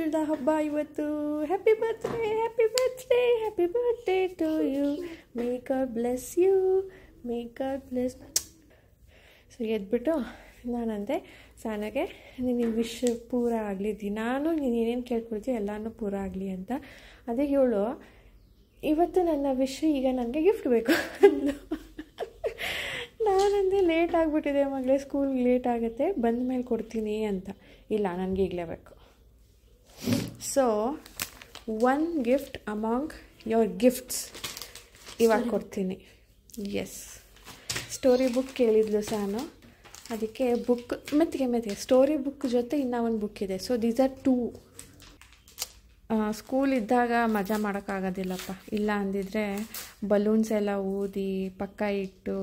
ಹುಟ್ಟಿದ ಹಬ್ಬ ಇವತ್ತು. Happy birthday, happy birthday, happy birthday to you. May God bless you, may God bless. So ಎದ್ಬಿಟ್ಟು ನಾನಂದೆ ಸಾನಾಗೆ, ನಿನಗೆ ವಿಶ್ ಪೂರ ಆಗಲಿ, ದಿನಾನು ನೀನು ಏನೇನು ಕೇಳ್ಕೊಳ್ತೀವಿ ಎಲ್ಲನೂ ಪೂರ ಆಗಲಿ ಅಂತ. ಅದೇ ಹೇಳು, ಇವತ್ತು ನನ್ನ ವಿಶ್ ಈಗ ನನಗೆ ಗಿಫ್ಟ್ ಬೇಕು ಅಂದು. ನಾನಂದೆ ಲೇಟ್ ಆಗಿಬಿಟ್ಟಿದೆ ಮಗಳೇ, ಸ್ಕೂಲ್ಗೆ ಲೇಟ್ ಆಗುತ್ತೆ, ಬಂದ ಮೇಲೆ ಕೊಡ್ತೀನಿ ಅಂತ. ಇಲ್ಲ, ನನಗೆ ಈಗಲೇ ಬೇಕು. So one gift among your gifts ಇವಾಗ ಕೊಡ್ತೀನಿ. ಎಸ್, ಸ್ಟೋರಿ ಬುಕ್ ಕೇಳಿದ್ಲು ಸಾನು, ಅದಕ್ಕೆ ಬುಕ್ ಮೆತ್ತಿಗೆ ಸ್ಟೋರಿ ಬುಕ್ ಜೊತೆ ಇನ್ನೂ ಒಂದು ಬುಕ್ ಇದೆ. So these are 2. ಸ್ಕೂಲ್ ಇದ್ದಾಗ ಮಜಾ ಮಾಡೋಕ್ಕಾಗೋದಿಲ್ಲಪ್ಪ. ಇಲ್ಲ ಅಂದಿದ್ರೆ ಬಲೂನ್ಸ್ ಎಲ್ಲ ಊದಿ ಪಕ್ಕ ಇಟ್ಟು,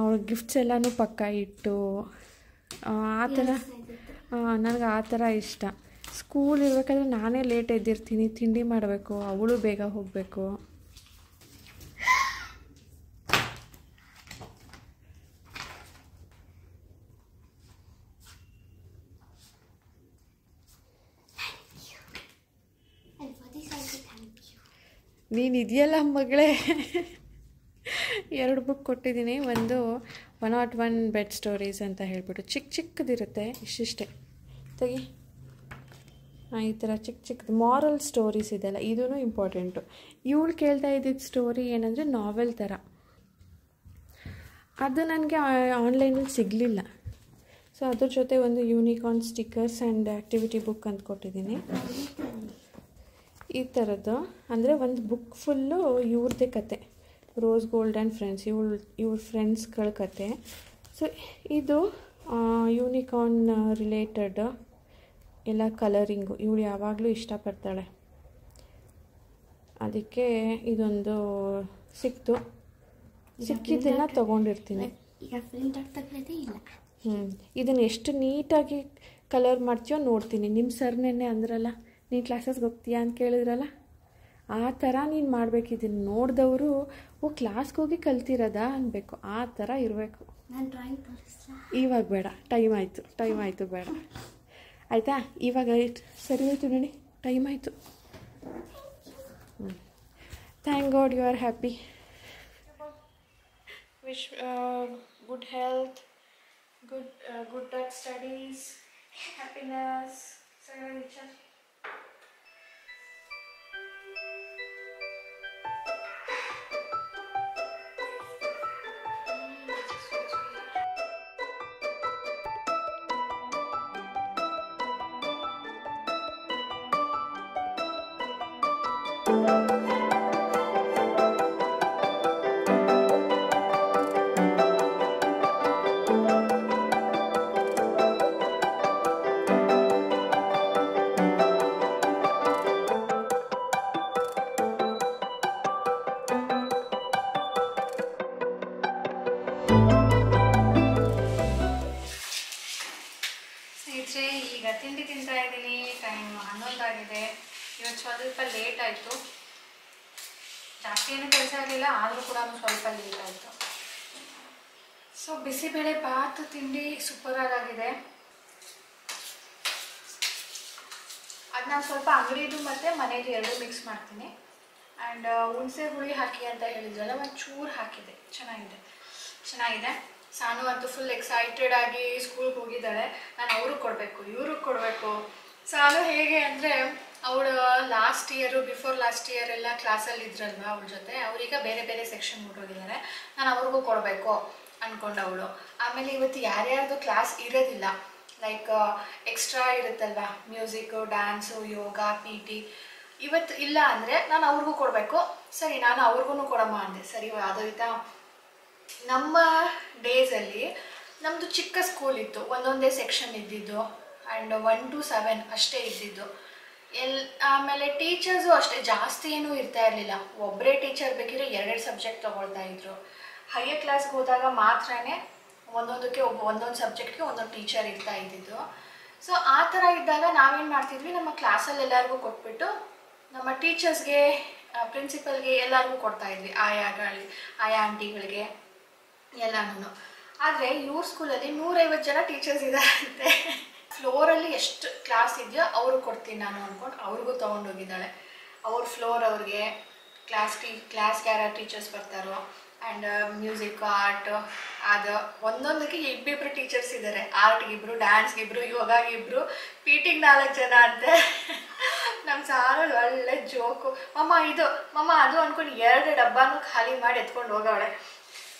ಅವ್ಳ ಗಿಫ್ಟ್ಸ್ ಎಲ್ಲನೂ ಪಕ್ಕ ಇಟ್ಟು, ಆ ಥರ ನನಗೆ ಆ ಥರ ಇಷ್ಟ. ಸ್ಕೂಲ್ ಇರಬೇಕಾದ್ರೆ ನಾನೇ ಲೇಟ್ ಎದ್ದಿರ್ತೀನಿ, ತಿಂಡಿ ಮಾಡಬೇಕು, ಅವಳು ಬೇಗ ಹೋಗಬೇಕು. ನೀನು ಇದೆಯಲ್ಲ ಮಗಳೇ. 2 ಬುಕ್ ಕೊಟ್ಟಿದ್ದೀನಿ. ಒಂದು 101 ಬೆಡ್ ಸ್ಟೋರೀಸ್ ಅಂತ ಹೇಳ್ಬಿಟ್ಟು ಚಿಕ್ಕದಿರುತ್ತೆ, ಇಷ್ಟಿಷ್ಟೇ ತೆಗಿ. ಈ ಥರ ಚಿಕ್ಕದು ಮಾರಲ್ ಸ್ಟೋರೀಸ್ ಇದೆಲ್ಲ, ಇದೂ ಇಂಪಾರ್ಟೆಂಟು. ಇವಳು ಕೇಳ್ತಾ ಇದ್ದಿದ್ದು ಸ್ಟೋರಿ ಏನಂದರೆ ನಾವೆಲ್ ಥರ. ಅದು ನನಗೆ ಆನ್ಲೈನಲ್ಲಿ ಸಿಗಲಿಲ್ಲ. ಸೊ ಅದ್ರ ಜೊತೆ ಒಂದು unicorn stickers and activity book ಅಂತ ಕೊಟ್ಟಿದ್ದೀನಿ. ಈ ಥರದ್ದು ಅಂದರೆ ಒಂದು ಬುಕ್ ಫುಲ್ಲು ಇವ್ರದ್ದೇ ಕತೆ, ರೋಸ್ ಗೋಲ್ಡ್ ಆ್ಯಂಡ್ ಫ್ರೆಂಡ್ಸ್, ಇವ್ರ ಫ್ರೆಂಡ್ಸ್ಗಳ ಕತೆ. ಸೊ ಇದು ಯೂನಿಕಾರ್ನ್ ರಿಲೇಟೆಡ್ ಎಲ್ಲ ಕಲರಿಂಗು, ಇವಳು ಯಾವಾಗಲೂ ಇಷ್ಟಪಡ್ತಾಳೆ. ಅದಕ್ಕೆ ಇದೊಂದು ಸಿಕ್ಕಿದ್ದನ್ನು ತೊಗೊಂಡಿರ್ತೀನಿ. ಇದನ್ನು ಎಷ್ಟು ನೀಟಾಗಿ ಕಲರ್ ಮಾಡ್ತೀಯೋ ನೋಡ್ತೀನಿ. ನಿಮ್ಮ ಸರ್ನೇನೆ ಅಂದ್ರಲ್ಲ, ನೀನು ಕ್ಲಾಸಸ್ಗೆ ಹೋಗ್ತೀಯಾ ಅಂತ ಕೇಳಿದ್ರಲ್ಲ, ಆ ಥರ ನೀನು ಮಾಡಬೇಕು. ಇದನ್ನು ನೋಡಿದವರು ಕ್ಲಾಸ್ಗೆ ಹೋಗಿ ಕಲ್ತಿರೋದಾ ಅನ್ಬೇಕು, ಆ ಥರ ಇರಬೇಕು. ಇವಾಗ ಬೇಡ, ಟೈಮ್ ಆಯಿತು ಬೇಡ ಆಯಿತಾ. ಇವಾಗ ಸರಿ ಹೋಯ್ತು ನೋಡಿ, ಟೈಮ್ ಆಯಿತು. Thank God you are happy. Wish good health, good studies, happiness. ಈಗ ತಿಂಡಿ ತಿಂತಾ ಇದ್ದೀನಿ. ಟೈಮ್ 11 ಆಗಿದೆ. ಇವತ್ತು ಸ್ವಲ್ಪ ಲೇಟ್ ಆಯಿತು. ಜಾಸ್ತಿ ಏನೂ ಕೆಲಸ ಇರಲಿಲ್ಲ, ಆದರೂ ಕೂಡ ಸ್ವಲ್ಪ ಲೇಟ್ ಆಯಿತು. ಸೊ ಬಿಸಿಬೇಳೆ ಬಾತ್ ತಿಂಡಿ ಸೂಪರಾಗಿದೆ. ಅದು ನಾನು ಸ್ವಲ್ಪ ಅಂಗಡಿದು ಮತ್ತು ಮನೆಯದು 2 ಮಿಕ್ಸ್ ಮಾಡ್ತೀನಿ. ಆ್ಯಂಡ್ ಹುಣಸೆ ಹುಳಿ ಹಾಕಿ ಅಂತ ಹೇಳಿದ್ರಲ್ಲ, ಒಂದು ಚೂರು ಹಾಕಿದೆ. ಚೆನ್ನಾಗಿದೆ. ಸಾನು ಅಂತೂ ಫುಲ್ ಎಕ್ಸೈಟೆಡ್ ಆಗಿ ಸ್ಕೂಲ್ಗೆ ಹೋಗಿದ್ದಾಳೆ. ನಾನು ಅವ್ರಿಗೆ ಕೊಡಬೇಕು, ಇವ್ರಿಗೆ ಕೊಡಬೇಕು. ಸಾನು ಹೇಗೆ ಅಂದರೆ, ಅವಳು ಬಿಫೋರ್ ಲಾಸ್ಟ್ ಇಯರ್ ಎಲ್ಲ ಕ್ಲಾಸಲ್ಲಿ ಇದ್ರಲ್ವ ಅವಳ ಜೊತೆ, ಅವರೀಗ ಬೇರೆ ಬೇರೆ ಸೆಕ್ಷನ್ ಮುಟ್ಟೋಗಿದ್ದಾರೆ. ನಾನು ಅವ್ರಿಗೂ ಕೊಡಬೇಕು ಅಂದ್ಕೊಂಡವಳು. ಆಮೇಲೆ ಇವತ್ತು ಯಾರ್ಯಾರ್ದು ಕ್ಲಾಸ್ ಇರೋದಿಲ್ಲ, ಲೈಕ್ ಎಕ್ಸ್ಟ್ರಾ ಇರುತ್ತಲ್ವ, ಮ್ಯೂಸಿಕ್ಕು, ಡ್ಯಾನ್ಸು, ಯೋಗ, PT, ಇವತ್ತು ಇಲ್ಲ ಅಂದರೆ ನಾನು ಅವ್ರಿಗೂ ಕೊಡಬೇಕು. ಸರಿ, ನಾನು ಅವ್ರಿಗೂ ಕೊಡಮ್ಮ ಅಂದೆ. ಸರಿ ಆದೋಯ್ತಾ. ನಮ್ಮ ಡೇಸಲ್ಲಿ ನಮ್ಮದು ಚಿಕ್ಕ ಸ್ಕೂಲ್ ಇತ್ತು, ಒಂದೊಂದೇ ಸೆಕ್ಷನ್ ಇದ್ದಿದ್ದು. ಆ್ಯಂಡ್ 1 to 7 ಅಷ್ಟೇ ಇದ್ದಿದ್ದು. ಆಮೇಲೆ ಟೀಚರ್ಸು ಅಷ್ಟೇ ಜಾಸ್ತಿ ಏನೂ ಇರ್ತಾ ಇರಲಿಲ್ಲ. ಒಬ್ಬರೇ ಟೀಚರ್ ಬೇಕಿದ್ರೆ 2 ಸಬ್ಜೆಕ್ಟ್ ತೊಗೊಳ್ತಾ ಇದ್ರು. ಹೈಯರ್ ಕ್ಲಾಸ್ಗೆ ಹೋದಾಗ ಮಾತ್ರನೇ ಒಂದೊಂದು ಸಬ್ಜೆಕ್ಟ್ಗೆ ಒಂದೊಂದು ಟೀಚರ್ ಇರ್ತಾ ಇದ್ದಿದ್ದು. ಸೊ ಆ ಥರ ಇದ್ದಾಗ ನಾವೇನು ಮಾಡ್ತಿದ್ವಿ, ನಮ್ಮ ಕ್ಲಾಸಲ್ಲಿ ಎಲ್ಲರಿಗೂ ಕೊಟ್ಬಿಟ್ಟು ನಮ್ಮ ಟೀಚರ್ಸ್ಗೆ, ಪ್ರಿನ್ಸಿಪಲ್ಗೆ ಎಲ್ಲರಿಗೂ ಕೊಡ್ತಾಯಿದ್ವಿ, ಆಯಾ ಆಂಟಿಗಳಿಗೆ ಎಲ್ಲನೂ. ಆದರೆ ಇವ್ರ ಸ್ಕೂಲಲ್ಲಿ 150 ಜನ ಟೀಚರ್ಸ್ ಇದ್ದಾರಂತೆ. ಫ್ಲೋರಲ್ಲಿ ಎಷ್ಟು ಕ್ಲಾಸ್ ಇದೆಯೋ ಅವ್ರಿಗೆ ಕೊಡ್ತೀನಿ ನಾನು ಅಂದ್ಕೊಂಡು ಅವ್ರಿಗೂ ತೊಗೊಂಡೋಗಿದ್ದಾಳೆ. ಅವ್ರ ಫ್ಲೋರ್ ಅವ್ರಿಗೆ ಕ್ಲಾಸ್ಗೆ ಯಾರು ಟೀಚರ್ಸ್ ಬರ್ತಾರೋ ಆ್ಯಂಡ್ ಮ್ಯೂಸಿಕ್ ಆರ್ಟ್ ಅದು ಒಂದೊಂದಕ್ಕೆ ಇಬ್ಬಿಬ್ರು ಟೀಚರ್ಸ್ ಇದ್ದಾರೆ. ಆರ್ಟ್ಗಿಬ್ರು, ಡ್ಯಾನ್ಸ್ಗಿಬ್ರು, ಯೋಗಾಗಿಬ್ರು, ಪಿ ಟಿಗೆ 4 ಜನ ಅಂತೆ. ನಮ್ಮ ಸಾರಲ್ಲಿ ಒಳ್ಳೆ ಜೋಕು. ಮಮ್ಮ ಅದು ಅಂದ್ಕೊಂಡು 2 ಡಬ್ಬಾನು ಖಾಲಿ ಮಾಡಿ ಎತ್ಕೊಂಡು ಹೋಗವಳೆ.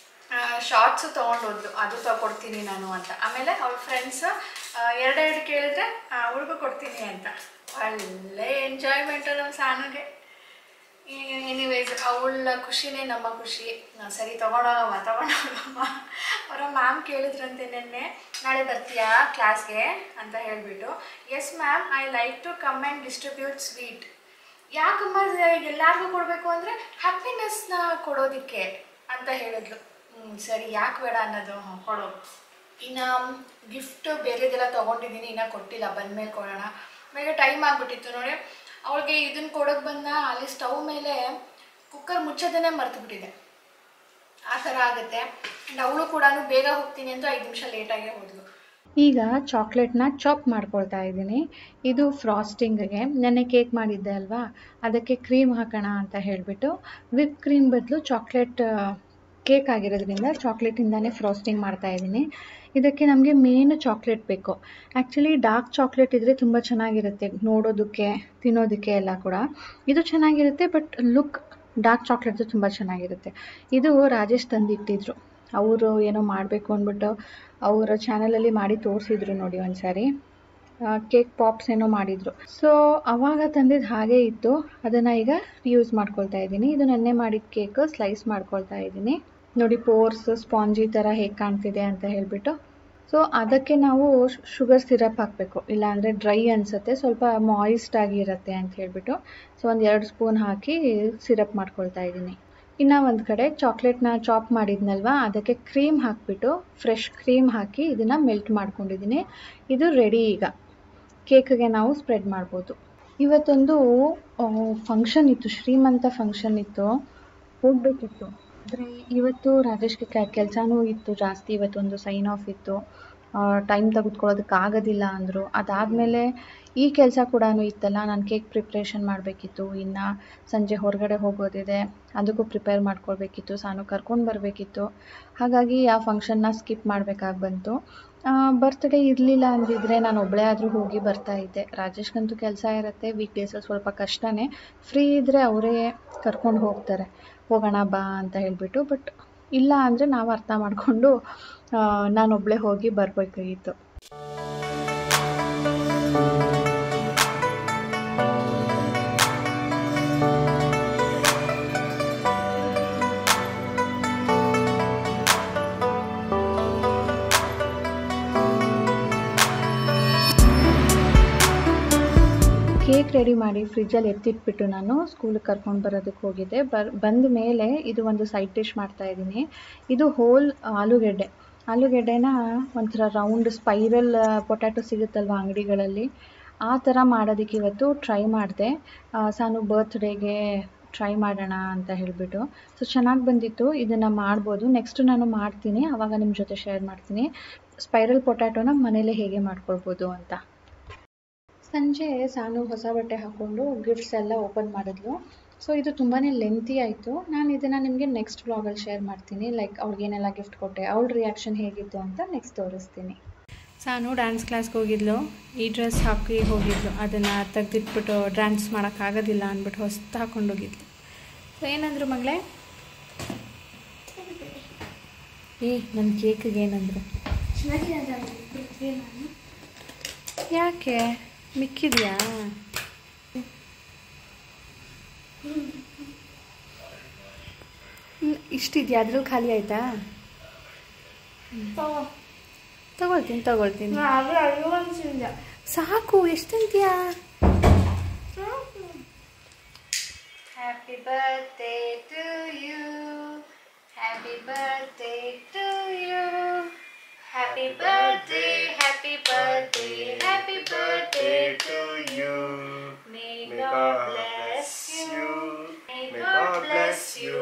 ಶಾರ್ಟ್ಸು ತೊಗೊಂಡೋದ್ಲು, ಅದು ತಗೊಡ್ತೀನಿ ನಾನು ಅಂತ. ಆಮೇಲೆ ಅವಳ ಫ್ರೆಂಡ್ಸ್ 2 ಕೇಳಿದ್ರೆ ಅವ್ರಿಗೂ ಕೊಡ್ತೀನಿ ಅಂತ. ಒಳ್ಳೆ ಎಂಜಾಯ್ಮೆಂಟು ನಮ್ಮ ಸಾನುಗೆ. ಎನಿವೇಸ್ ಅವಳ ಖುಷಿನೇ ನಮ್ಮ ಖುಷಿ. ಸರಿ ತಗೊಂಡೋಗಮ್ಮ. ಅವರ ಮ್ಯಾಮ್ ಕೇಳಿದ್ರಂತೆ ನೆನ್ನೆ, ನಾಳೆ ಬರ್ತೀಯಾ ಕ್ಲಾಸ್ಗೆ ಅಂತ ಹೇಳಿಬಿಟ್ಟು. Yes ma'am, I like to come and distribute sweet. ಯಾಕಮ್ಮ ಎಲ್ಲರಿಗೂ ಕೊಡಬೇಕು ಅಂದರೆ ಹ್ಯಾಪಿನೆಸ್ನ ಕೊಡೋದಕ್ಕೆ ಅಂತ ಹೇಳಿದ್ಲು. ಸರಿ, ಯಾಕೆ ಬೇಡ ಅನ್ನೋದು, ಕೊಡೋ. ಇನ್ನು ಗಿಫ್ಟ್ ಬೇರೆದೆಲ್ಲ ತೊಗೊಂಡಿದ್ದೀನಿ, ಇನ್ನೂ ಕೊಟ್ಟಿಲ್ಲ, ಬಂದಮೇಲೆ ಕೊಡೋಣ. ಆಮೇಲೆ ಟೈಮ್ ಆಗಿಬಿಟ್ಟಿತ್ತು ನೋಡಿ. ಅವಳಿಗೆ ಇದನ್ನು ಕೊಡೋಕೆ ಬಂದ ಅಲ್ಲಿ ಸ್ಟವ್ ಮೇಲೆ ಕುಕ್ಕರ್ ಮುಚ್ಚೋದನ್ನೇ ಮರ್ತುಬಿಟ್ಟಿದೆ. ಆ ಥರ ಆಗುತ್ತೆ. ಆ್ಯಂಡ್ ಅವಳು ಕೂಡ ಬೇಗ ಹೋಗ್ತೀನಿ ಅಂತ 5 ನಿಮಿಷ ಲೇಟಾಗೇ ಹೋದ್ಲು. ಈಗ ಚಾಕ್ಲೇಟ್ನ ಚಾಪ್ ಮಾಡ್ಕೊಳ್ತಾ ಇದ್ದೀನಿ. ಇದು ಫ್ರಾಸ್ಟಿಂಗ್ಗೆ ನೆನ್ನೆ ಕೇಕ್ ಮಾಡಿದ್ದೆ ಅಲ್ವಾ, ಅದಕ್ಕೆ ಕ್ರೀಮ್ ಹಾಕೋಣ ಅಂತ ಹೇಳಿಬಿಟ್ಟು ವಿಪ್ ಕ್ರೀಮ್ ಬದಲು ಚಾಕ್ಲೇಟ್ ಕೇಕ್ ಆಗಿರೋದ್ರಿಂದ ಚಾಕ್ಲೇಟಿಂದನೇ ಫ್ರಾಸ್ಟಿಂಗ್ ಮಾಡ್ತಾ ಇದ್ದೀನಿ. ಇದಕ್ಕೆ ನಮಗೆ ಮೇನ್ ಚಾಕ್ಲೇಟ್ ಬೇಕು. ಆ್ಯಕ್ಚುಲಿ ಡಾರ್ಕ್ ಚಾಕ್ಲೇಟ್ ಇದ್ದರೆ ತುಂಬ ಚೆನ್ನಾಗಿರುತ್ತೆ ನೋಡೋದಕ್ಕೆ, ತಿನ್ನೋದಕ್ಕೆ ಎಲ್ಲ ಕೂಡ. ಇದು ಚೆನ್ನಾಗಿರುತ್ತೆ, ಬಟ್ ಲುಕ್ ಡಾರ್ಕ್ ಚಾಕ್ಲೇಟ್ದು ತುಂಬ ಚೆನ್ನಾಗಿರುತ್ತೆ. ಇದು ರಾಜೇಶ್ ತಂದಿಟ್ಟಿದ್ರು. ಅವರು ಏನೋ ಮಾಡಬೇಕು ಅಂದ್ಬಿಟ್ಟು ಅವರ ಚಾನಲಲ್ಲಿ ಮಾಡಿ ತೋರಿಸಿದ್ರು ನೋಡಿ ಒಂದು ಸಾರಿ. ಕೇಕ್ ಪಾಪ್ಸ್ ಏನೋ ಮಾಡಿದರು. ಸೊ ಆವಾಗ ತಂದಿದ್ದು ಹಾಗೇ ಇತ್ತು, ಅದನ್ನು ಈಗ ಯೂಸ್ ಮಾಡ್ಕೊಳ್ತಾ ಇದ್ದೀನಿ. ಇದು ನೆನ್ನೆ ಮಾಡಿದ ಕೇಕ್ ಸ್ಲೈಸ್ ಮಾಡ್ಕೊಳ್ತಾ ಇದ್ದೀನಿ ನೋಡಿ. ಪೋರ್ಸ್ ಸ್ಪಾಂಜಿ ಥರ ಹೇಗೆ ಕಾಣ್ತಿದೆ ಅಂತ ಹೇಳಿಬಿಟ್ಟು. ಸೊ ಅದಕ್ಕೆ ನಾವು ಶುಗರ್ ಸಿರಪ್ ಹಾಕಬೇಕು, ಇಲ್ಲಾಂದರೆ ಡ್ರೈ ಅನಿಸುತ್ತೆ, ಸ್ವಲ್ಪ ಮಾಯಿಸ್ಟ್ ಆಗಿರುತ್ತೆ ಅಂತ ಹೇಳಿಬಿಟ್ಟು. ಸೊ ಒಂದು 2 ಸ್ಪೂನ್ ಹಾಕಿ ಸಿರಪ್ ಮಾಡ್ಕೊಳ್ತಾ ಇದ್ದೀನಿ. ಇನ್ನು ಒಂದು ಕಡೆ ಚಾಕ್ಲೇಟ್ನ ಚಾಪ್ ಮಾಡಿದ್ನಲ್ವ, ಅದಕ್ಕೆ ಕ್ರೀಮ್ ಹಾಕಿಬಿಟ್ಟು ಫ್ರೆಶ್ ಕ್ರೀಮ್ ಹಾಕಿ ಇದನ್ನು ಮೆಲ್ಟ್ ಮಾಡ್ಕೊಂಡಿದ್ದೀನಿ. ಇದು ರೆಡಿ. ಈಗ ಕೇಕ್ಗೆ ನಾವು ಸ್ಪ್ರೆಡ್ ಮಾಡ್ಬೋದು. ಇವತ್ತೊಂದು ಫಂಕ್ಷನ್ ಇತ್ತು, ಶ್ರೀಮಂತ ಫಂಕ್ಷನ್ ಇತ್ತು, ಹೋಗಬೇಕಿತ್ತು. ಆದರೆ ಇವತ್ತು ರಾಜೇಶ್ಗೆ ಕೆಲಸನೂ ಇತ್ತು ಜಾಸ್ತಿ. ಇವತ್ತೊಂದು ಸೈನ್ ಆಫ್ ಇತ್ತು, ಟೈಮ್ ತೆಗೆದುಕೊಳ್ಳೋದಕ್ಕಾಗೋದಿಲ್ಲ ಅಂದರು. ಅದಾದಮೇಲೆ ಈ ಕೆಲಸ ಕೂಡ ಇತ್ತಲ್ಲ, ನಾನು ಕೇಕ್ ಪ್ರಿಪ್ರೇಷನ್ ಮಾಡಬೇಕಿತ್ತು. ಇನ್ನು ಸಂಜೆ ಹೊರಗಡೆ ಹೋಗೋದಿದೆ, ಅದಕ್ಕೂ ಪ್ರಿಪೇರ್ ಮಾಡ್ಕೊಳ್ಬೇಕಿತ್ತು. ಸಾನು ಕರ್ಕೊಂಡು ಬರಬೇಕಿತ್ತು. ಹಾಗಾಗಿ ಆ ಫಂಕ್ಷನ್ನ ಸ್ಕಿಪ್ ಮಾಡಬೇಕಾಗಿ ಬಂತು. ಬರ್ತ್ಡೇ ಇರಲಿಲ್ಲ ಅಂದಿದ್ರೆ ನಾನು ಒಬ್ಬಳೇ ಆದರೂ ಹೋಗಿ ಬರ್ತಾಯಿದ್ದೆ. ರಾಜೇಶ್ಗಂತೂ ಕೆಲಸ ಇರುತ್ತೆ, ವೀಕ್ ಡೇಸಲ್ಲಿ ಸ್ವಲ್ಪ ಕಷ್ಟನೇ. ಫ್ರೀ ಇದ್ದರೆ ಅವರೇ ಕರ್ಕೊಂಡು ಹೋಗ್ತಾರೆ, ಹೋಗೋಣ ಬಾ ಅಂತ ಹೇಳಿಬಿಟ್ಟು. ಬಟ್ ಇಲ್ಲ ಅಂದರೆ ನಾವು ಅರ್ಥ ಮಾಡಿಕೊಂಡು ನಾನೊಬ್ಬಳೇ ಹೋಗಿ ಬರಬೇಕಾಗಿತ್ತು. ಕೇಕ್ ರೆಡಿ ಮಾಡಿ ಫ್ರಿಜ್ಜಲ್ಲಿ ಎತ್ತಿಟ್ಬಿಟ್ಟು ನಾನು ಸ್ಕೂಲಿಗೆ ಕರ್ಕೊಂಡು ಬರೋದಕ್ಕೆ ಹೋಗಿದ್ದೆ. ಬಂದ ಮೇಲೆ ಇದು ಒಂದು ಸೈಡ್ ಡಿಶ್ ಮಾಡ್ತಾಯಿದ್ದೀನಿ. ಇದು ಹೋಲ್ ಆಲೂಗೆಡ್ಡೆನ ಒಂಥರ ರೌಂಡ್ ಸ್ಪೈರಲ್ ಪೊಟ್ಯಾಟೊ ಸಿಗುತ್ತಲ್ವ ಅಂಗಡಿಗಳಲ್ಲಿ, ಆ ಥರ ಮಾಡೋದಕ್ಕೆ ಇವತ್ತು ಟ್ರೈ ಮಾಡಿದೆ. ಸಾನು ಬರ್ತ್ಡೇಗೆ ಟ್ರೈ ಮಾಡೋಣ ಅಂತ ಹೇಳಿಬಿಟ್ಟು. ಸೊ ಚೆನ್ನಾಗಿ ಬಂದಿತ್ತು. ಇದನ್ನು ಮಾಡ್ಬೋದು, ನೆಕ್ಸ್ಟ್ ನಾನು ಮಾಡ್ತೀನಿ, ಆವಾಗ ನಿಮ್ಮ ಜೊತೆ ಶೇರ್ ಮಾಡ್ತೀನಿ ಸ್ಪೈರಲ್ ಪೊಟ್ಯಾಟೊನ ಮನೇಲೇ ಹೇಗೆ ಮಾಡ್ಕೊಳ್ಬೋದು ಅಂತ. ಸಂಜೆ ಸಾನು ಹೊಸ ಬಟ್ಟೆ ಹಾಕ್ಕೊಂಡು ಗಿಫ್ಟ್ಸ್ ಎಲ್ಲ ಓಪನ್ ಮಾಡಿದ್ಲು. ಸೊ ಇದು ತುಂಬಾ ಲೆಂತಿ ಆಯಿತು. ನಾನು ಇದನ್ನು ನಿಮಗೆ ನೆಕ್ಸ್ಟ್ ವ್ಲಾಗಲ್ಲಿ ಶೇರ್ ಮಾಡ್ತೀನಿ, ಲೈಕ್ ಅವ್ಳಿಗೇನೆಲ್ಲ ಗಿಫ್ಟ್ ಕೊಟ್ಟೆ, ಅವಳ ರಿಯಾಕ್ಷನ್ ಹೇಗಿತ್ತು ಅಂತ ನೆಕ್ಸ್ಟ್ ತೋರಿಸ್ತೀನಿ. ಸಾನು ಡ್ಯಾನ್ಸ್ ಕ್ಲಾಸ್ಗೆ ಹೋಗಿದ್ಲು, ಈ ಡ್ರೆಸ್ ಹಾಕಿ ಹೋಗಿದ್ಲು. ಅದನ್ನು ತೆಗೆದಿಟ್ಬಿಟ್ಟು ಡ್ಯಾನ್ಸ್ ಮಾಡೋಕ್ಕಾಗೋದಿಲ್ಲ ಅಂದ್ಬಿಟ್ಟು ಹೊಸ್ತು ಹಾಕ್ಕೊಂಡು ಹೋಗಿದ್ಲು. ಸೊ ಏನಂದ್ರು ಮಗಳೇ? ನನ್ನ ಕೇಕಿಗೆ ಏನಂದ್ರು? ಯಾಕೆ ಮಿಕ್ಕಿದೆಯಾ? ಇಷ್ಟಿದೆಯಾ? ಅದ್ರಲ್ಲಿ ಖಾಲಿ ಆಯಿತಾ? ತಗೊಳ್ತೀನಿ. ಸಾಕು, ಎಷ್ಟು ತಿಂತೀಯಾ? Happy birthday to you, happy birthday to you, happy birthday, happy birthday, happy birthday to you. May God bless you, may God bless you,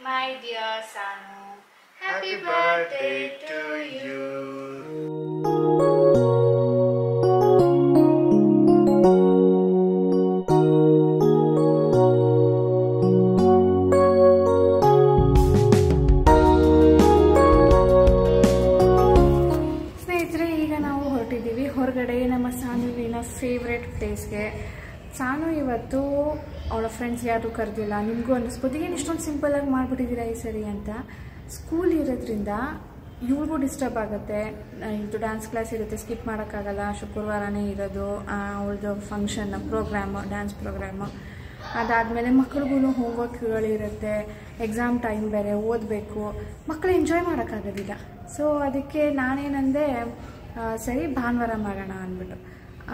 my dear Sanu. Happy birthday to you. ಪ್ಲೇಸ್ಗೆ. ಸಾನು ಇವತ್ತು ಅವಳ friends ಯಾರು ಕರೆದಿಲ್ಲ. ನಿಮಗೂ ಅನ್ನಿಸ್ಬೋದು ಏನು ಇಷ್ಟೊಂದು ಸಿಂಪಲಾಗಿ ಮಾಡಿಬಿಟ್ಟಿದ್ದೀರಾ ಈ ಸರಿ ಅಂತ. ಸ್ಕೂಲ್ ಇರೋದ್ರಿಂದ ಇವ್ರಿಗೂ ಡಿಸ್ಟರ್ಬ್ ಆಗುತ್ತೆ. ಇದು ಡ್ಯಾನ್ಸ್ ಕ್ಲಾಸ್ ಇರುತ್ತೆ, ಸ್ಕಿಪ್ ಮಾಡೋಕ್ಕಾಗಲ್ಲ. ಶುಕ್ರವಾರನೇ ಇರೋದು ಅವಳದು ಫಂಕ್ಷನ್ ಪ್ರೋಗ್ರಾಮು, ಡ್ಯಾನ್ಸ್ ಪ್ರೋಗ್ರಾಮು. ಅದಾದಮೇಲೆ ಮಕ್ಳಿಗೂ ಹೋಮ್ವರ್ಕ್ಗಳಿರುತ್ತೆ, ಎಕ್ಸಾಮ್ ಟೈಮ್ ಬೇರೆ, ಓದಬೇಕು, ಮಕ್ಕಳು ಎಂಜಾಯ್ ಮಾಡೋಕ್ಕಾಗೋದಿಲ್ಲ. ಸೊ ಅದಕ್ಕೆ ನಾನೇನಂದೆ, ಸರಿ ಭಾನುವಾರ ಮಾಡೋಣ ಅಂದ್ಬಿಟ್ಟು.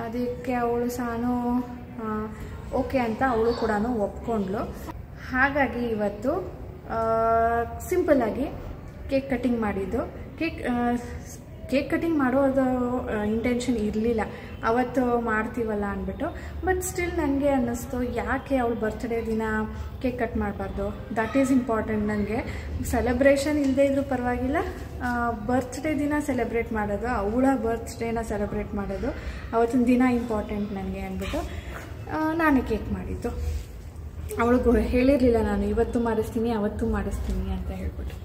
ಅದಕ್ಕೆ ಅವಳು ಸಾನು ಓಕೆ ಅಂತ ಅವಳು ಕೂಡ ಒಪ್ಕೊಂಡ್ಳು. ಹಾಗಾಗಿ ಇವತ್ತು ಸಿಂಪಲ್ಲಾಗಿ ಕೇಕ್ ಕಟ್ಟಿಂಗ್ ಮಾಡಿದ್ದು. ಕೇಕ್ ಕಟ್ಟಿಂಗ್ ಮಾಡೋದು ಇಂಟೆನ್ಷನ್ ಇರಲಿಲ್ಲ ಅವತ್ತು ಮಾಡ್ತೀವಲ್ಲ ಅಂದ್ಬಿಟ್ಟು. ಬಟ್ ಸ್ಟಿಲ್ ನನಗೆ ಅನ್ನಿಸ್ತು, ಯಾಕೆ ಅವಳು ಬರ್ತ್ಡೇ ದಿನ ಕೇಕ್ ಕಟ್ ಮಾಡಬಾರ್ದು. That is important. ನನಗೆ ಸೆಲೆಬ್ರೇಷನ್ ಇಲ್ಲದೇ ಇದ್ರೂ ಪರವಾಗಿಲ್ಲ, ಬರ್ತ್ಡೇ ದಿನ ಸೆಲೆಬ್ರೇಟ್ ಮಾಡೋದು, ಅವಳ ಬರ್ತ್ಡೇನ ಸೆಲೆಬ್ರೇಟ್ ಮಾಡೋದು ಅವತ್ತಿನ ದಿನ ಇಂಪಾರ್ಟೆಂಟ್ ನನಗೆ ಅಂದ್ಬಿಟ್ಟು ನಾನೇ ಕೇಕ್ ಮಾಡಿದ್ದು. ಅವಳಿಗೂ ಹೇಳಿರಲಿಲ್ಲ ನಾನು ಇವತ್ತು ಮಾಡಿಸ್ತೀನಿ ಅವತ್ತು ಮಾಡಿಸ್ತೀನಿ ಅಂತ ಹೇಳ್ಬಿಟ್ಟು.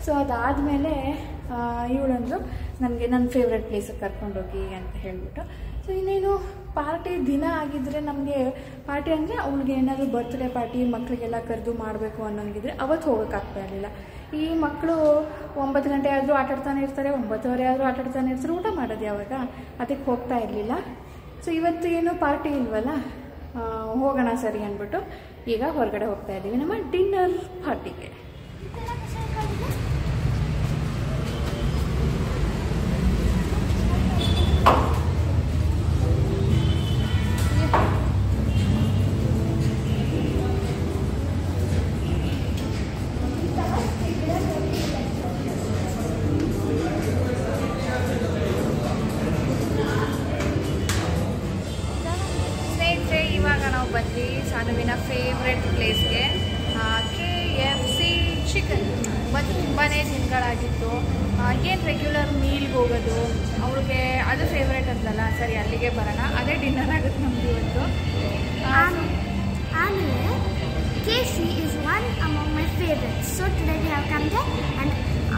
ಸೊ ಅದಾದಮೇಲೆ ಇವಳಂದು ನನಗೆ ನನ್ನ ಫೇವ್ರೆಟ್ ಪ್ಲೇಸಿಗೆ ಕರ್ಕೊಂಡೋಗಿ ಅಂತ ಹೇಳಿಬಿಟ್ಟು. ಸೊ ಇನ್ನೇನು ಪಾರ್ಟಿ ದಿನ ಆಗಿದ್ದರೆ ನಮಗೆ ಪಾರ್ಟಿ ಅಂದರೆ ಅವಳಿಗೆ ಏನಾದರೂ ಬರ್ತ್ಡೇ ಪಾರ್ಟಿ ಮಕ್ಕಳಿಗೆಲ್ಲ ಕರೆದು ಮಾಡಬೇಕು ಅನ್ನೋಂಗಿದ್ರೆ ಅವತ್ತು ಹೋಗೋಕ್ಕಾಗ್ತಾ ಇರಲಿಲ್ಲ. ಈ ಮಕ್ಕಳು 9 ಗಂಟೆ ಆದರೂ ಆಟಾಡ್ತಾನೆ ಇರ್ತಾರೆ, 9:30 ಆದರೂ ಆಟಾಡ್ತಾನೆ ಇರ್ತಾರೆ, ಊಟ ಮಾಡೋದು ಯಾವಾಗ, ಅದಕ್ಕೆ ಹೋಗ್ತಾ ಇರಲಿಲ್ಲ. ಸೊ ಇವತ್ತು ಏನು ಪಾರ್ಟಿ ಇಲ್ವಲ್ಲ, ಹೋಗೋಣ ಸರಿ ಅಂದ್ಬಿಟ್ಟು ಈಗ ಹೊರಗಡೆ ಹೋಗ್ತಾ ಇದ್ದೀವಿ ನಮ್ಮ ಡಿನ್ನರ್ ಪಾರ್ಟಿಗೆ. ಇವಾಗ ನಾವು ಬಂದ್ವಿ ಸಾನುವಿನ ಫೇವ್ರೆಟ್ ಪ್ಲೇಸ್ಗೆ, KFC ಚಿಕನ್. ಬಂದು ತುಂಬಾ ದಿನಗಳಾಗಿತ್ತು. ಏನು ರೆಗ್ಯುಲರ್ ಮೀಲ್ಗೆ ಹೋಗೋದು, ಅವಳಿಗೆ ಅದು ಫೇವ್ರೇಟ್ ಅಂತಲ್ಲ, ಸರಿ ಅಲ್ಲಿಗೆ ಬರೋಣ, ಅದೇ ಡಿನ್ನರ್ ಆಗುತ್ತೆ ನಮ್ದು ಇವತ್ತು. ಆಮೇಲೆ KFC is one among my favorites. So today we have come there and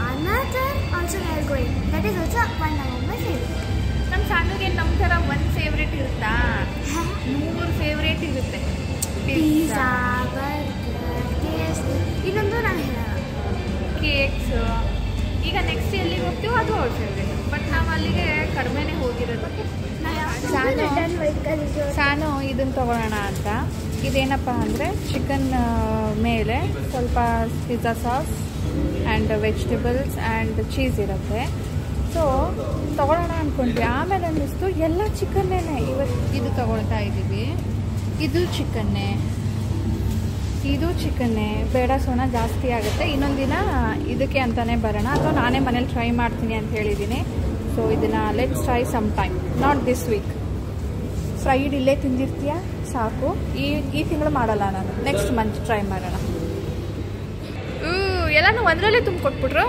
another also we are going. That is also one among my favorites. ನಮ್ಮ ಸಾನುಗೆ ನಮ್ಮ ಥರ ಒಂದು ಫೇವ್ರೇಟ್ ಇರುತ್ತಾ? 100 ಫೇವ್ರೇಟ್ ಇರುತ್ತೆ. ಪಿಜ್ಜಾ, ಬರ್ಗರ್, KFC, ಇನ್ನೊಂದು ನಾನು ಹೇಳೋಣ ಕೇಕ್ಸ್. ಈಗ ನೆಕ್ಸ್ಟ್ ಎಲ್ಲಿಗೆ ಹೋಗ್ತೀವೋ ಅದು ಅವ್ರ ಫೇವ್ರೇಟ್. ಬಟ್ ನಾವು ಅಲ್ಲಿಗೆ ಕಡಿಮೆನೇ ಹೋಗಿರೋದು. ಸಾನು ಇದನ್ನು ತೊಗೊಳ್ಳೋಣ ಅಂತ. ಇದೇನಪ್ಪ ಅಂದರೆ ಚಿಕನ್ ಮೇಲೆ ಸ್ವಲ್ಪ pizza sauce and vegetables and cheese ಇರುತ್ತೆ. ಸೊ ತೊಗೊಳ್ಳೋಣ ಅಂದ್ಕೊಂಡ್ವಿ. ಆಮೇಲೆ ಅನ್ನಿಸ್ತು ಎಲ್ಲ ಚಿಕನ್ನೇ. ಇವತ್ತು ಇದು ತೊಗೊಳ್ತಾ ಇದ್ದೀವಿ. ಇದು ಚಿಕನ್ನೇ, ಇದು ಚಿಕನ್ನೇ. ಬೇಡ ಸೋನಾ ಜಾಸ್ತಿ ಆಗುತ್ತೆ, ಇನ್ನೊಂದು ದಿನ ಇದಕ್ಕೆ ಅಂತಲೇ ಬರೋಣ, ಅಥವಾ ನಾನೇ ಮನೇಲಿ ಟ್ರೈ ಮಾಡ್ತೀನಿ ಅಂತ ಹೇಳಿದ್ದೀನಿ. ಸೊ ಇದನ್ನು let's try some time, not this week. Fried ಇಲ್ಲೇ ತಿಂದಿರ್ತೀಯ ಸಾಕು. ಈ ತಿಂಗಳು ಮಾಡಲ್ಲ ನಾನು, ನೆಕ್ಸ್ಟ್ ಮಂತ್ ಟ್ರೈ ಮಾಡೋಣ. ಎಲ್ಲನೂ ಒಂದರಲ್ಲೇ ತುಂಬಿಕೊಟ್ಬಿಟ್ರು.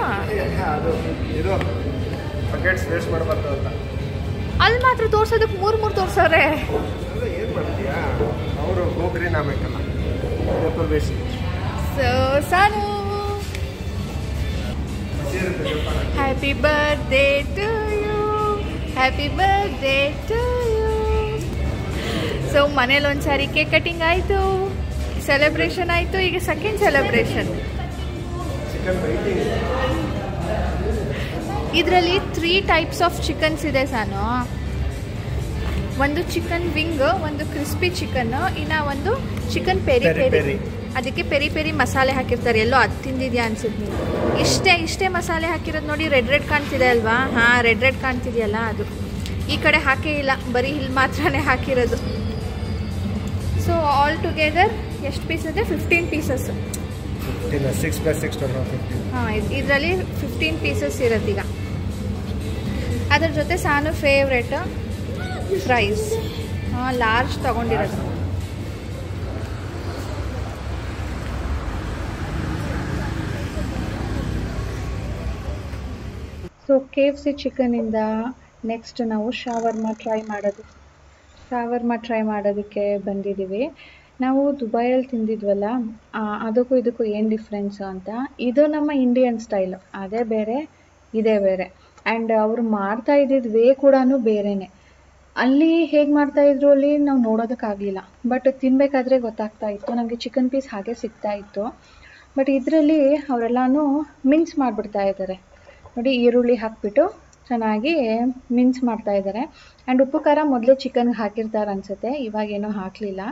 ಅಲ್ಲಿ ಮಾತ್ರ ತೋರ್ಸೋದಕ್ಕೆ 3 ತೋರ್ಸವ್ರೆ. So Sanu happy birthday to you, happy birthday to you. So ಮನೇಲಿ ಒಂದ್ಸಾರಿ ಕೇಕ್ ಕಟಿಂಗ್ ಆಯಿತು, ಸೆಲೆಬ್ರೇಷನ್ ಆಯಿತು. ಈಗ ಸೆಕೆಂಡ್ ಸೆಲೆಬ್ರೇಷನ್. ಇದರಲ್ಲಿ 3 ಟೈಪ್ಸ್ ಆಫ್ ಚಿಕನ್ಸ್ ಇದೆ ಸಾನು. ಒಂದು ಚಿಕನ್ ವಿಂಗ್, ಒಂದು ಕ್ರಿಸ್ಪಿ ಚಿಕನ್, ಇನ್ನು ಒಂದು ಚಿಕನ್ ಪೆರಿ ಪೆರಿ. ಅದಕ್ಕೆ ಪೆರಿ ಪೆರಿ ಮಸಾಲೆ ಹಾಕಿರ್ತಾರೆ. ಎಲ್ಲೋ ಅದು ತಿಂದಿದ್ಯಾ ಅನ್ಸುತ್ತೆ ನೀವು. ಇಷ್ಟೇ ಮಸಾಲೆ ಹಾಕಿರೋದು ನೋಡಿ. ರೆಡ್ ಕಾಣ್ತಿದೆ ಅಲ್ವಾ? ಹಾಂ, ರೆಡ್ ಕಾಣ್ತಿದೆಯಲ್ಲ ಅದು. ಈ ಕಡೆ ಹಾಕೇ ಇಲ್ಲ, ಬರೀ ಇಲ್ಲಿ ಮಾತ್ರನೇ ಹಾಕಿರೋದು. ಸೊ ಆಲ್ ಟುಗೆದರ್ ಎಷ್ಟು ಪೀಸ್ ಇದೆ? 15 ಪೀಸಸ್. ಹಾಂ, ಇದರಲ್ಲಿ 15 ಪೀಸಸ್ ಇರುತ್ತೆ. ಈಗ ಅದ್ರ ಜೊತೆ ಸಾನು ಫೇವ್ರೇಟ್ ಫ್ರೈಸ್, ಲಾರ್ಜ್ ತೊಗೊಂಡಿರೋದು. ಸೊ KFC ಚಿಕನಿಂದ ನೆಕ್ಸ್ಟ್ ನಾವು ಶಾವರ್ಮ ಟ್ರೈ ಮಾಡೋದಕ್ಕೆ ಬಂದಿದ್ದೀವಿ. ನಾವು ದುಬೈಯಲ್ಲಿ ತಿಂದಿದ್ವಲ್ಲ, ಅದಕ್ಕೂ ಇದಕ್ಕೂ ಏನು ಡಿಫ್ರೆನ್ಸು ಅಂತ. ಇದು ನಮ್ಮ ಇಂಡಿಯನ್ ಸ್ಟೈಲು, ಅದೇ ಬೇರೆ ಇದೇ ಬೇರೆ. ಆ್ಯಂಡ್ ಅವರು ಮಾಡ್ತಾ ಇದ್ದಿದ್ದು ವೇ ಕೂಡ ಬೇರೆಯೇ. ಅಲ್ಲಿ ಹೇಗೆ ಮಾಡ್ತಾಯಿದ್ರು ಅಲ್ಲಿ ನಾವು ನೋಡೋದಕ್ಕಾಗಲಿಲ್ಲ, ಬಟ್ ತಿನ್ನಬೇಕಾದ್ರೆ ಗೊತ್ತಾಗ್ತಾ ಇತ್ತು. ನಮಗೆ ಚಿಕನ್ ಪೀಸ್ ಹಾಗೆ ಸಿಗ್ತಾ ಇತ್ತು. ಬಟ್ ಇದರಲ್ಲಿ ಅವರೆಲ್ಲನೂ ಮಿನ್ಸ್ ಮಾಡಿಬಿಡ್ತಾ ಇದ್ದಾರೆ ನೋಡಿ. ಈರುಳ್ಳಿ ಹಾಕಿಬಿಟ್ಟು ಚೆನ್ನಾಗಿ ಮಿನ್ಸ್ ಮಾಡ್ತಾ ಇದ್ದಾರೆ. ಆ್ಯಂಡ್ ಉಪ್ಪು ಖಾರ ಮೊದಲೇ ಚಿಕನ್ಗೆ ಹಾಕಿರ್ತಾರೆ ಅನಿಸುತ್ತೆ, ಇವಾಗೇನೋ ಹಾಕಲಿಲ್ಲ.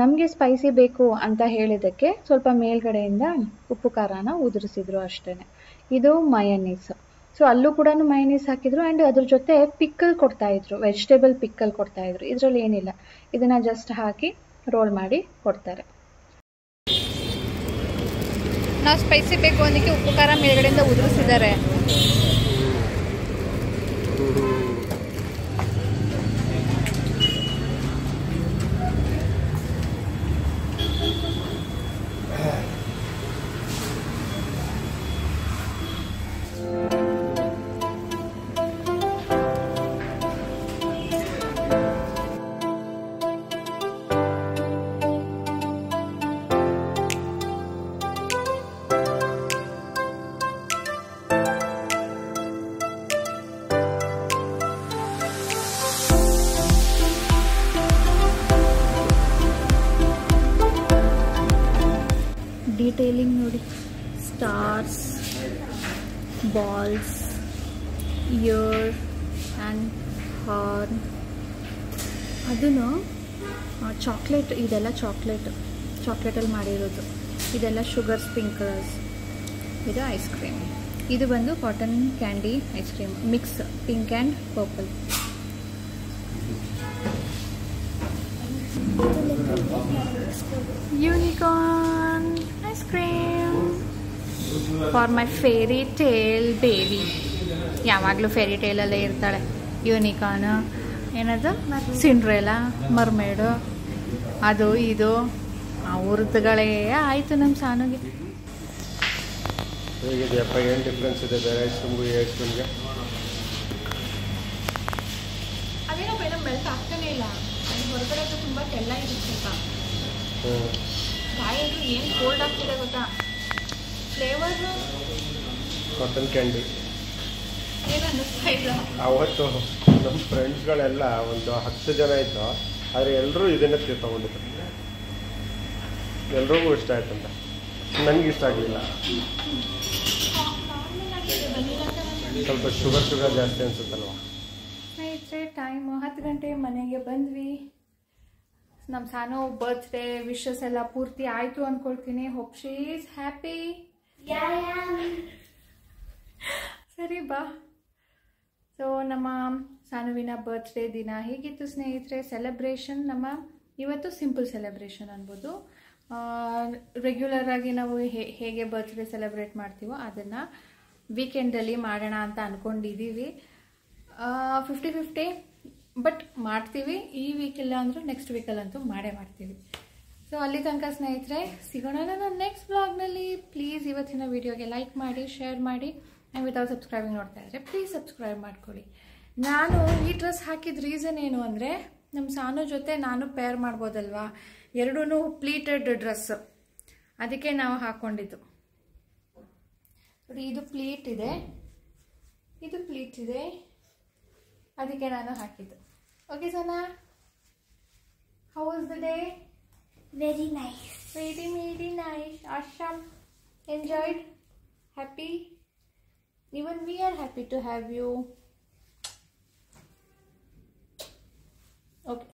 ನಮಗೆ ಸ್ಪೈಸಿ ಬೇಕು ಅಂತ ಹೇಳಿದ್ದಕ್ಕೆ ಸ್ವಲ್ಪ ಮೇಲ್ಗಡೆಯಿಂದ ಉಪ್ಪು ಖಾರನ ಉದುರಿಸಿದ್ರು ಅಷ್ಟೇ. ಇದು ಮಯನೀಸ್. ಸೊ ಅಲ್ಲೂ ಕೂಡ ಮಯನೀಸ್ ಹಾಕಿದ್ರು. ಆ್ಯಂಡ್ ಅದ್ರ ಜೊತೆ ಪಿಕ್ಕಲ್ ಕೊಡ್ತಾಯಿದ್ರು, ವೆಜಿಟೇಬಲ್ ಪಿಕ್ಕಲ್ ಕೊಡ್ತಾಯಿದ್ರು. ಇದರಲ್ಲಿ ಏನಿಲ್ಲ, ಇದನ್ನು ಜಸ್ಟ್ ಹಾಕಿ ರೋಲ್ ಮಾಡಿ ಕೊಡ್ತಾರೆ. ನಾವು ಸ್ಪೈಸಿ ಬೇಕು ಅದಕ್ಕೆ ಉಪ್ಪು ಖಾರ ಮೇಲ್ಗಡೆಯಿಂದ ಉದುರಿಸಿದ್ದಾರೆ. ಡೀಟೇಲಿಂಗ್ ನೋಡಿ, stars, balls, year and horn. ಅದನ್ನು ಚಾಕ್ಲೇಟ್, ಇದೆಲ್ಲ ಚಾಕ್ಲೇಟಲ್ಲಿ ಮಾಡಿರೋದು. ಇದೆಲ್ಲ ಶುಗರ್ ಸ್ಪ್ರಿಂಕಲರ್ಸ್. ಇದು ಐಸ್ ಕ್ರೀಮ್. ಇದು ಬಂದು cotton candy ice cream mix, pink and purple. Unicorn ice cream for my fairy tale baby. ಯಾವಾಗಲೂ ಫೇರಿ ಟೇಲಲ್ಲೇ ಇರ್ತಾಳೆ. ಯೂನಿಕಾರ್ನ್, ಏನದು ಸಿಂಡ್ರೆಲಾ, ಮರ್ಮೇಡು, ಅದು ಇದು ಅವ್ರದ್ದುಗಳೇ ಆಯಿತು ನಮ್ಮ ಸಾನುಗೆ. ಹೇಗಿದೆಯಪ್ಪ, ಏನು ಡಿಫ್ರೆನ್ಸ್ ಇದೆ ಬೇರೆ ಐಸ್ ಕ್ರೀಮ್ಗೂ ಈ ಐಸ್ ಕ್ರೀಮ್ಗೆ? ಅದೇನೋ ಬೇಡ, ಮೆಲ್ಟ್ ಆಗ್ತಾನೆ ಇಲ್ಲ. ಹೊರಗಡೆ ತುಂಬ ತೆಳ್ಳ ಇರುತ್ತೆ ಅಂತ ಬಾಯಲ್ಲಿ ಏನು ಕೋಲ್ಡ್ ಆಗ್ತಿದೆ ಗೊತ್ತಾ. ಫ್ಲೇವರ್ ಕಾಟನ್ ಕ್ಯಾಂಡಿ ಏನು ಅನ್ನಿಸ್ತಾ ಇಲ್ಲ. ಅವತ್ತು ನಮ್ಮ ಫ್ರೆಂಡ್ಸ್ಗಳೆಲ್ಲ ಒಂದು 10 ಜನ ಇತ್ತು, ಆದರೆ ಎಲ್ಲರೂ ಇದನ್ನೇ ತಗೊಂಡಿದ್ರು. ಎಲ್ರಿಗೂ ಇಷ್ಟ ಆಯ್ತಂತ, ನನಗೆ ಇಷ್ಟ ಆಗಲಿಲ್ಲ. ಸ್ವಲ್ಪ ಶುಗರ್ ಜಾಸ್ತಿ ಅನ್ಸುತ್ತಲ್ವ. ಸ್ನೇಹಿತರೆ, ಟೈಮು 10 ಗಂಟೆ. ಮನೆಗೆ ಬಂದ್ವಿ. ನಮ್ಮ ಸಾನು ಬರ್ತ್ಡೇ ವಿಶಸ್ ಎಲ್ಲ ಪೂರ್ತಿ ಆಯಿತು ಅಂದ್ಕೊಳ್ತೀನಿ. Hope she is happy. ಸರಿ ಬಾ. ಸೊ ನಮ್ಮ ಸಾನುವಿನ ಬರ್ತ್ಡೇ ದಿನ ಹೇಗಿತ್ತು ಸ್ನೇಹಿತರೆ? ಸೆಲೆಬ್ರೇಷನ್ ನಮ್ಮ ಇವತ್ತು ಸಿಂಪಲ್ ಸೆಲೆಬ್ರೇಷನ್ ಅನ್ಬೋದು. ರೆಗ್ಯುಲರ್ ಆಗಿ ನಾವು ಹೇಗೆ ಬರ್ತ್ಡೇ ಸೆಲೆಬ್ರೇಟ್ ಮಾಡ್ತೀವೋ ಅದನ್ನು ವೀಕೆಂಡಲ್ಲಿ ಮಾಡೋಣ ಅಂತ ಅಂದ್ಕೊಂಡಿದ್ದೀವಿ. 50-50 ಬಟ್ ಮಾಡ್ತೀವಿ. ಈ ವೀಕೆಲ್ಲ ಅಂದರೂ ನೆಕ್ಸ್ಟ್ ವೀಕಲ್ಲಂತೂ ಮಾಡೇ ಮಾಡ್ತೀವಿ. ಸೊ ಅಲ್ಲಿ ತನಕ ಸ್ನೇಹಿತರೆ ಸಿಗೋಣ ನನ್ನ ನೆಕ್ಸ್ಟ್ ವ್ಲಾಗ್ನಲ್ಲಿ. ಪ್ಲೀಸ್ ಇವತ್ತಿನ ವಿಡಿಯೋಗೆ ಲೈಕ್ ಮಾಡಿ, ಶೇರ್ ಮಾಡಿ. ಆ್ಯಂಡ್ ವಿತೌಟ್ ಸಬ್ಸ್ಕ್ರೈಬಿಂಗ್ ನೋಡ್ತಾ ಇದ್ದರೆ ಪ್ಲೀಸ್ ಸಬ್ಸ್ಕ್ರೈಬ್ ಮಾಡ್ಕೊಳ್ಳಿ. ನಾನು ಈ ಡ್ರೆಸ್ ಹಾಕಿದ ರೀಸನ್ ಏನು ಅಂದರೆ, ನಮ್ಮ ಸಾನು ಜೊತೆ ನಾನು ಪೇರ್ ಮಾಡ್ಬೋದಲ್ವಾ, ಎರಡೂ ಪ್ಲೀಟೆಡ್ ಡ್ರೆಸ್, ಅದಕ್ಕೆ ನಾವು ಹಾಕ್ಕೊಂಡಿದ್ದು. ನೋಡಿ, ಇದು ಪ್ಲೀಟ್ ಇದೆ, ಇದು ಪ್ಲೀಟ್ ಇದೆ, ಅದಕ್ಕೆ ನಾನು ಹಾಕಿದ್ದು. Okay Sana, how was the day? Very nice. Very nice. Awesome. Enjoyed? Happy? Even we are happy to have you. Okay.